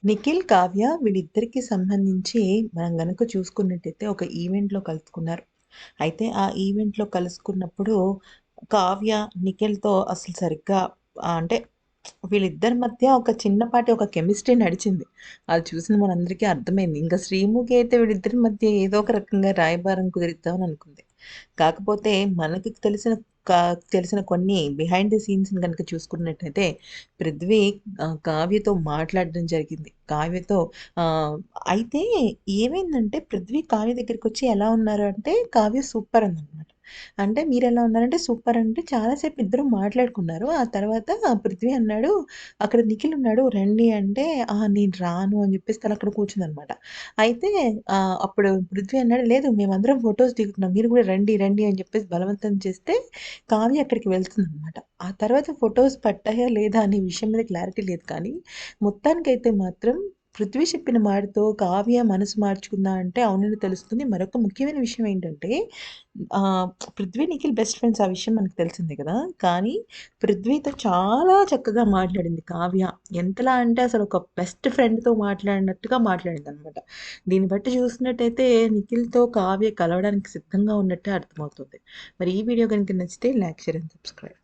నిఖిల్, కావ్య వీళ్ళిద్దరికీ సంబంధించి మనం గనక చూసుకున్నట్టయితే ఒక ఈవెంట్‌లో కలుసుకున్నారు. అయితే ఆ ఈవెంట్‌లో కలుసుకున్నప్పుడు కావ్య నిఖిల్‌తో అసలు సరిగ్గా అంటే వీళ్ళిద్దరి మధ్య ఒక చిన్నపాటి ఒక కెమిస్ట్రీ నడిచింది. అది చూసిన మనందరికీ అర్థమైంది. ఇంక శ్రీముఖి అయితే వీళ్ళిద్దరి మధ్య ఏదో ఒక రకంగా రాయబారం కుదిరిద్దామని అనుకుంది. కాకపోతే మనకి కా తెలిసిన కొన్ని బిహైండ్ ది సీన్స్‌ని గనుక చూసుకున్నట్టయితే పృథ్వీ కావ్యతో మాట్లాడడం జరిగింది. కావ్యతో ఆహ్, అయితే ఏమైందంటే పృథ్వీ కావ్య దగ్గరికొచ్చి ఎలా ఉన్నారు అంటే, కావ్య సూపర్ అందనమాట. అంటే మీరెలా ఉన్నారంటే సూపర్ అంటే చాలా సేపు ఇద్దరు మాట్లాడుకున్నారు. ఆ తర్వాత పృథ్వీ అన్నాడు, "అక్కడ నిఖిల్ ఉన్నాడు రండి" అంటే, నేను రాను" అని చెప్పేసి తనక్కడ కూర్చుందనమాట. అయితే అప్పుడు పృథ్వీ అన్నాడు, "లేదు మేమందరం ఫోటోస్ దిగుతున్నాం. మీరు కూడా రండి, రండి" అని చెప్పేసి బలవంతం చేస్తే కావ్య అక్కడికి వెళ్తుందనమాట. ఆ తర్వాత ఫోటోస్ పట్టాయా లేదా అనే విషయం మీద క్లారిటీ లేదు కానీ, మొత్తానికైతే మాత్రం పృథ్వీ చెప్పిన మాటతో కావ్య మనసు మార్చుకుందా అంటే అవునని తెలుస్తుంది. మరొక ముఖ్యమైన విషయం ఏంటంటే పృథ్వీ, నిఖిల్ బెస్ట్ ఫ్రెండ్స్ ఆ విషయం మనకు తెలిసిందే కదా! కానీ పృథ్వీతో చాలా చక్కగా మాట్లాడింది కావ్య. ఎంతలా అంటే అసలు ఒక బెస్ట్ ఫ్రెండ్‌తో మాట్లాడినట్టుగా మాట్లాడిందనమాట. దీన్ని బట్టి చూసినట్టయితే నిఖిల్‌తో కావ్య కలవడానికి సిద్ధంగా ఉన్నట్టే అర్థమవుతుంది. మరి ఈ వీడియో గనుక నచ్చితే లైక్, షేర్ అండ్ సబ్స్క్రైబ్.